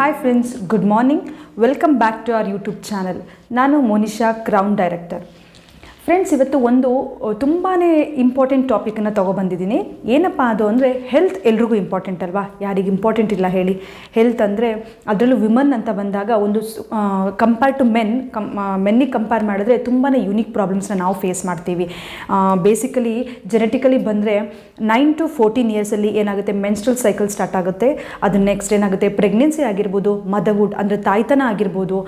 Hi friends, good morning. Welcome back to our YouTube channel. ನಾನು Monisha, crown director. Friends, ಇವತ್ತು ಒಂದು ತುಂಬಾ important ಟಾಪಿಕನ್ನು ತೊಗೊಬಂದಿದ್ದೀನಿ. ಏನಪ್ಪ ಅದು ಅಂದರೆ ಹೆಲ್ತ್ ಎಲ್ರಿಗೂ ಇಂಪಾರ್ಟೆಂಟ್ ಅಲ್ವಾ? ಯಾರಿಗೆ ಇಂಪಾರ್ಟೆಂಟ್ ಇಲ್ಲ ಹೇಳಿ? ಹೆಲ್ತ್ ಅಂದರೆ ಅದರಲ್ಲೂ ವಿಮನ್ ಅಂತ ಬಂದಾಗ ಒಂದು ಕಂಪೇರ್ ಟು ಮೆನ್ನಿಗೆ ಕಂಪೇರ್ ಮಾಡಿದ್ರೆ ತುಂಬಾ ಯುನೀಕ್ ಪ್ರಾಬ್ಲಮ್ಸ್ನ ನಾವು ಫೇಸ್ ಮಾಡ್ತೀವಿ. ಬೇಸಿಕಲಿ ಜೆನೆಟಿಕಲಿ ಬಂದರೆ 9 to 14 ಇಯರ್ಸಲ್ಲಿ ಏನಾಗುತ್ತೆ, ಮೆನ್ಸ್ಟ್ರಲ್ ಸೈಕಲ್ ಸ್ಟಾರ್ಟ್ ಆಗುತ್ತೆ. ಅದು ನೆಕ್ಸ್ಟ್ ಏನಾಗುತ್ತೆ, ಪ್ರೆಗ್ನೆನ್ಸಿ ಆಗಿರ್ಬೋದು, ಮದರ್ಹುಡ್ ಅಂದರೆ ತಾಯ್ತನ ಆಗಿರ್ಬೋದು.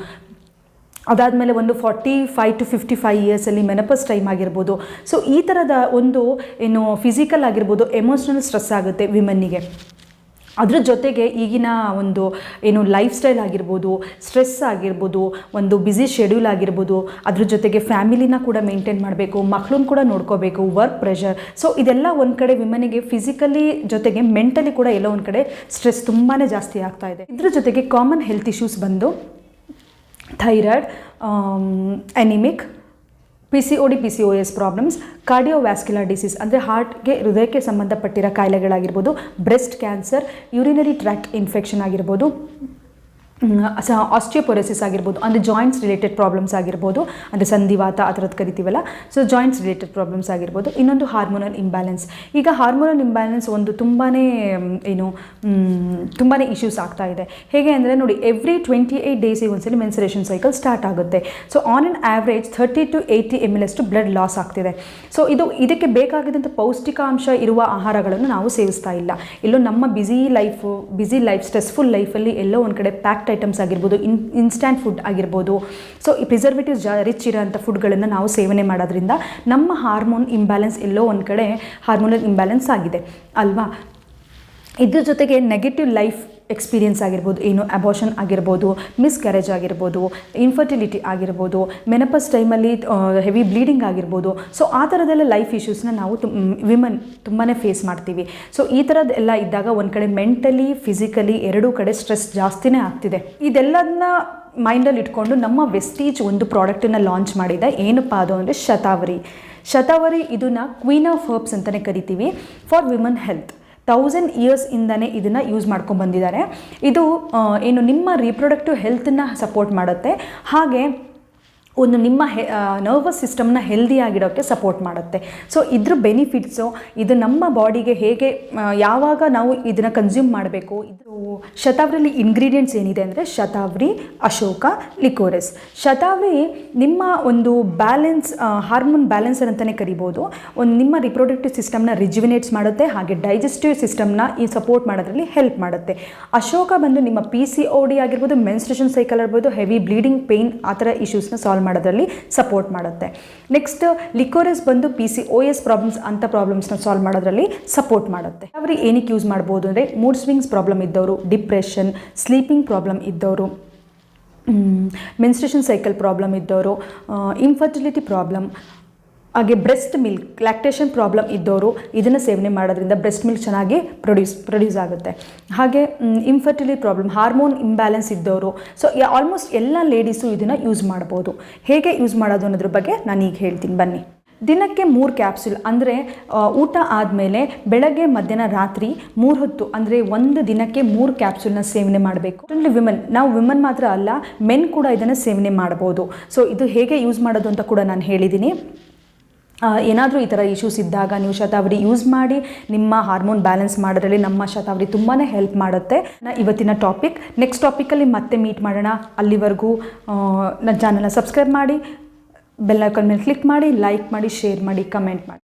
ಅದಾದಮೇಲೆ ಒಂದು 45 to 55 ಇಯರ್ಸಲ್ಲಿ ಮೆನಪಸ್ ಟೈಮ್ ಆಗಿರ್ಬೋದು. ಸೊ ಈ ಥರದ ಒಂದು ಏನು ಫಿಸಿಕಲ್ ಆಗಿರ್ಬೋದು, ಎಮೋಷ್ನಲ್ ಸ್ಟ್ರೆಸ್ ಆಗುತ್ತೆ ವಿಮನ್ನಿಗೆ. ಅದ್ರ ಜೊತೆಗೆ ಈಗಿನ ಒಂದು ಏನು ಲೈಫ್ ಸ್ಟೈಲ್ ಆಗಿರ್ಬೋದು, ಸ್ಟ್ರೆಸ್ ಆಗಿರ್ಬೋದು, ಒಂದು ಬ್ಯುಸಿ ಶೆಡ್ಯೂಲ್ ಆಗಿರ್ಬೋದು, ಅದ್ರ ಜೊತೆಗೆ ಫ್ಯಾಮಿಲಿನ ಕೂಡ ಮೇಂಟೈನ್ ಮಾಡಬೇಕು, ಮಕ್ಕಳನ್ನ ಕೂಡ ನೋಡ್ಕೋಬೇಕು, ವರ್ಕ್ ಪ್ರೆಷರ್. ಸೊ ಇದೆಲ್ಲ ಒಂದು ಕಡೆ ವಿಮನಿಗೆ ಫಿಸಿಕಲಿ ಜೊತೆಗೆ ಮೆಂಟಲಿ ಕೂಡ ಎಲ್ಲೋ ಒಂದು ಕಡೆ ಸ್ಟ್ರೆಸ್ ತುಂಬಾ ಜಾಸ್ತಿ ಆಗ್ತಾ ಇದೆ. ಇದ್ರ ಜೊತೆಗೆ ಕಾಮನ್ ಹೆಲ್ತ್ ಇಶ್ಯೂಸ್ ಬಂದು thyroid, anaemic, PCOD, PCOS problems, cardiovascular disease ಅಂದರೆ ಹಾರ್ಟ್ಗೆ, ಹೃದಯಕ್ಕೆ ಸಂಬಂಧಪಟ್ಟಿರೋ ಕಾಯಿಲೆಗಳಾಗಿರ್ಬೋದು, breast cancer, urinary tract infection ಆಗಿರ್ಬೋದು, ಆಸ್ಟಿಯೋಪೊರೋಸಿಸ್ ಆಗಿರ್ಬೋದು, ಅಂದರೆ ಜಾಯಿಂಟ್ಸ್ ರಿಲೇಟೆಡ್ ಪ್ರಾಬ್ಲಮ್ಸ್ ಆಗಿರ್ಬೋದು, ಅಂದರೆ ಸಂಧಿವಾತ ಆ ಥರದ್ದು ಕರಿತೀವಲ್ಲ. ಸೊ ಜಾಯಿಂಟ್ಸ್ ರಿಲೇಟೆಡ್ ಪ್ರಾಬ್ಲಮ್ಸ್ ಆಗಿರ್ಬೋದು. ಇನ್ನೊಂದು ಹಾರ್ಮೋನಲ್ ಇಂಬ್ಯಾಲೆನ್ಸ್. ಈಗ ಹಾರ್ಮೋನಲ್ ಇಂಬ್ಯಾಲೆನ್ಸ್ ಒಂದು ತುಂಬಾ ಇಶ್ಯೂಸ್ ಆಗ್ತಾ ಇದೆ. ಹೇಗೆ ಅಂದರೆ ನೋಡಿ, ಎವ್ರಿ 28 ಡೇಸಿಗೆ ಒಂದ್ಸಲಿ ಮೆನ್ಸುರೇಷನ್ ಸೈಕಲ್ ಸ್ಟಾರ್ಟ್ ಆಗುತ್ತೆ. So on on average 30 to 80 ml ಅಷ್ಟು ಬ್ಲಡ್ ಲಾಸ್ ಆಗ್ತಿದೆ. ಸೊ ಇದಕ್ಕೆ ಬೇಕಾಗಿದ್ದಂಥ ಪೌಷ್ಟಿಕಾಂಶ ಇರುವ ಆಹಾರಗಳನ್ನು ನಾವು ಸೇವಿಸ್ತಾ ಇಲ್ಲ. ಎಲ್ಲೋ ನಮ್ಮ ಬ್ಯುಸಿ ಲೈಫ್ ಸ್ಟ್ರೆಸ್ಫುಲ್ ಲೈಫಲ್ಲಿ ಎಲ್ಲೋ ಒಂದು ಕಡೆ ಪ್ಯಾಕ್ಡ್ ಐಟಮ್ಸ್ ಆಗಿರ್ಬೋದು, ಇನ್ಸ್ಟ್ಯಾಂಟ್ ಫುಡ್ ಆಗಿರ್ಬೋದು, ಸೊ ಈ ಪ್ರಿಸರ್ವೇಟಿವ್ಸ್ ರಿಚ್ ಇರೋಂಥ ಫುಡ್ಗಳನ್ನು ನಾವು ಸೇವನೆ ಮಾಡೋದ್ರಿಂದ ನಮ್ಮ ಹಾರ್ಮೋನ್ ಇಂಬ್ಯಾಲೆನ್ಸ್ ಎಲ್ಲೋ ಒಂದು ಕಡೆ ಹಾರ್ಮೋನಲ್ ಇಂಬ್ಯಾಲೆನ್ಸ್ ಆಗಿದೆ ಅಲ್ವಾ? ಇದ್ರ ಜೊತೆಗೆ ನೆಗೆಟಿವ್ ಲೈಫ್ ಎಕ್ಸ್ಪೀರಿಯನ್ಸ್ ಆಗಿರ್ಬೋದು, ಏನು ಅಬಾರ್ಷನ್ ಆಗಿರ್ಬೋದು, ಮಿಸ್ಕ್ಯಾರೇಜ್ ಆಗಿರ್ಬೋದು, ಇನ್ಫರ್ಟಿಲಿಟಿ ಆಗಿರ್ಬೋದು, ಮೆನಪಸ್ ಟೈಮಲ್ಲಿ ಹೆವಿ ಬ್ಲೀಡಿಂಗ್ ಆಗಿರ್ಬೋದು. ಸೊ ಆ ಥರದ್ದೆಲ್ಲ ಲೈಫ್ ಇಶ್ಯೂಸ್ನ ನಾವು ವಿಮನ್ ತುಂಬಾ ಫೇಸ್ ಮಾಡ್ತೀವಿ. ಸೊ ಈ ಥರದ್ದೆಲ್ಲ ಇದ್ದಾಗ ಒಂದು ಕಡೆ ಮೆಂಟಲಿ, ಫಿಸಿಕಲಿ ಎರಡೂ ಕಡೆ ಸ್ಟ್ರೆಸ್ ಜಾಸ್ತಿನೇ ಆಗ್ತಿದೆ. ಇದೆಲ್ಲದನ್ನ ಮೈಂಡಲ್ಲಿ ಇಟ್ಕೊಂಡು ನಮ್ಮ ವೆಸ್ಟೀಜ್ ಒಂದು ಪ್ರಾಡಕ್ಟನ್ನು ಲಾಂಚ್ ಮಾಡಿದೆ. ಏನಪ್ಪ ಅದು ಅಂದರೆ ಶತಾವರಿ. ಇದನ್ನು ಕ್ವೀನ್ ಆಫ್ ಹರ್ಬ್ಸ್ ಅಂತಲೇ ಕರಿತೀವಿ ಫಾರ್ ವಿಮನ್ ಹೆಲ್ತ್. 1000 years ಇಂದನೇ ಇದನ್ನು ಯೂಸ್ ಮಾಡ್ಕೊಂಡು ಬಂದಿದ್ದಾರೆ. ಇದು ಏನು ನಿಮ್ಮ ರೀಪ್ರೊಡಕ್ಟಿವ್ ಹೆಲ್ತನ್ನು ಸಪೋರ್ಟ್ ಮಾಡುತ್ತೆ, ಹಾಗೆ ಒಂದು ನಿಮ್ಮ ನರ್ವಸ್ ಸಿಸ್ಟಮ್ನ ಹೆಲ್ದಿಯಾಗಿಡೋಕ್ಕೆ ಸಪೋರ್ಟ್ ಮಾಡುತ್ತೆ. ಸೊ ಇದ್ರ ಬೆನಿಫಿಟ್ಸು, ಇದು ನಮ್ಮ ಬಾಡಿಗೆ ಹೇಗೆ ಯಾವಾಗ ನಾವು ಇದನ್ನು ಕನ್ಸ್ಯೂಮ್ ಮಾಡಬೇಕು. ಇದು ಶತಾವರಿಲಿ ಇಂಗ್ರೀಡಿಯೆಂಟ್ಸ್ ಏನಿದೆ ಅಂದರೆ ಶತಾವರಿ, ಅಶೋಕ, ಲಿಕೋರಿಸ್. ಶತಾವರಿ ನಿಮ್ಮ ಒಂದು ಬ್ಯಾಲೆನ್ಸ್, ಹಾರ್ಮೋನ್ ಬ್ಯಾಲೆನ್ಸರ್ ಅಂತಲೇ ಕರಿಬೋದು. ಒಂದು ನಿಮ್ಮ ರಿಪ್ರೊಡಕ್ಟಿವ್ ಸಿಸ್ಟಮ್ನ ರಿಜುವಿನೇಟ್ಸ್ ಮಾಡುತ್ತೆ, ಹಾಗೆ ಡೈಜೆಸ್ಟಿವ್ ಸಿಸ್ಟಮ್ನ ಈ ಸಪೋರ್ಟ್ ಮಾಡೋದ್ರಲ್ಲಿ ಹೆಲ್ಪ್ ಮಾಡುತ್ತೆ. ಅಶೋಕ ಬಂದು ನಿಮ್ಮ PCOD ಆಗಿರ್ಬೋದು, ಮೆನ್ಸ್ಟ್ರೇಷನ್ ಸೈಕಲ್ ಆಗಿರ್ಬೋದು, ಹೆವಿ ಬ್ಲೀಡಿಂಗ್, ಪೇಯ್ನ್ ಆ ಥರ ಇಶ್ಯೂಸ್ನ ಸಾಲ್ವ್ ಮಾಡೋದ್ರಲ್ಲಿ ಸಪೋರ್ಟ್ ಮಾಡುತ್ತೆ. ನೆಕ್ಸ್ಟ್ ಲಿಕೋರಿಸ್ ಬಂದು PCOS ಪ್ರಾಬ್ಲಮ್ಸ್ ಅಂತ ಪ್ರಾಬ್ಲಮ್ಸ್ನ ಸಾಲ್ವ್ ಮಾಡೋದ್ರಲ್ಲಿ ಸಪೋರ್ಟ್ ಮಾಡುತ್ತೆ. ಅವ್ರು ಏನಕ್ಕೆ ಯೂಸ್ ಮಾಡ್ಬೋದು ಅಂದರೆ ಮೂಡ್ ಸ್ವಿಂಗ್ಸ್ ಪ್ರಾಬ್ಲಮ್ ಇದ್ದವರು, ಡಿಪ್ರೆಷನ್, ಸ್ಲೀಪಿಂಗ್ ಪ್ರಾಬ್ಲಮ್ ಇದ್ದವರು, ಮೆನ್ಸ್ಟ್ರೇಷನ್ ಸೈಕಲ್ ಪ್ರಾಬ್ಲಮ್ ಇದ್ದವರು, ಇನ್ಫರ್ಟಿಲಿಟಿ ಪ್ರಾಬ್ಲಮ್, ಹಾಗೆ ಬ್ರೆಸ್ಟ್ ಮಿಲ್ಕ್, ಲ್ಯಾಕ್ಟೇಷನ್ ಪ್ರಾಬ್ಲಮ್ ಇದ್ದವರು ಇದನ್ನು ಸೇವನೆ ಮಾಡೋದ್ರಿಂದ ಬ್ರೆಸ್ಟ್ ಮಿಲ್ಕ್ ಚೆನ್ನಾಗಿ ಪ್ರೊಡ್ಯೂಸ್ ಆಗುತ್ತೆ. ಹಾಗೆ ಇನ್ಫರ್ಟಿಲಿಟಿ ಪ್ರಾಬ್ಲಮ್, ಹಾರ್ಮೋನ್ ಇಂಬ್ಯಾಲೆನ್ಸ್ ಇದ್ದವರು, ಸೊ ಆಲ್ಮೋಸ್ಟ್ ಎಲ್ಲ ಲೇಡೀಸು ಇದನ್ನು ಯೂಸ್ ಮಾಡ್ಬೋದು. ಹೇಗೆ ಯೂಸ್ ಮಾಡೋದು ಅನ್ನೋದ್ರ ಬಗ್ಗೆ ನಾನು ಈಗ ಹೇಳ್ತೀನಿ, ಬನ್ನಿ. ದಿನಕ್ಕೆ 3 ಕ್ಯಾಪ್ಸೂಲ್, ಅಂದರೆ ಊಟ ಆದಮೇಲೆ ಬೆಳಗ್ಗೆ, ಮಧ್ಯಾಹ್ನ, ರಾತ್ರಿ 3 ಹೊತ್ತು, ಅಂದರೆ ಒಂದು ದಿನಕ್ಕೆ 3 ಕ್ಯಾಪ್ಸೂಲ್ನ ಸೇವನೆ ಮಾಡಬೇಕು. ನಾವು ವಿಮನ್ ಮಾತ್ರ ಅಲ್ಲ, ಮೆನ್ ಕೂಡ ಇದನ್ನು ಸೇವನೆ ಮಾಡ್ಬೋದು. ಸೊ ಇದು ಹೇಗೆ ಯೂಸ್ ಮಾಡೋದು ಅಂತ ಕೂಡ ನಾನು ಹೇಳಿದ್ದೀನಿ. ಏನಾದರೂ ಈ ಥರ ಇಶ್ಯೂಸ್ ಇದ್ದಾಗ ನೀವು ಶತಾವರಿ ಯೂಸ್ ಮಾಡಿ ನಿಮ್ಮ ಹಾರ್ಮೋನ್ ಬ್ಯಾಲೆನ್ಸ್ ಮಾಡೋದ್ರಲ್ಲಿ ನಮ್ಮ ಶತಾವರಿ ತುಂಬಾ ಹೆಲ್ಪ್ ಮಾಡುತ್ತೆ. ಇವತ್ತಿನ ಟಾಪಿಕ್. ನೆಕ್ಸ್ಟ್ ಟಾಪಿಕಲ್ಲಿ ಮತ್ತೆ ಮೀಟ್ ಮಾಡೋಣ. ಅಲ್ಲಿವರೆಗೂ ನನ್ನ ಚಾನಲ್ನ ಸಬ್ಸ್ಕ್ರೈಬ್ ಮಾಡಿ, ಬೆಲ್ ಐಕಾನ್ ಮೇಲೆ ಕ್ಲಿಕ್ ಮಾಡಿ, ಲೈಕ್ ಮಾಡಿ, ಶೇರ್ ಮಾಡಿ, ಕಮೆಂಟ್ ಮಾಡಿ.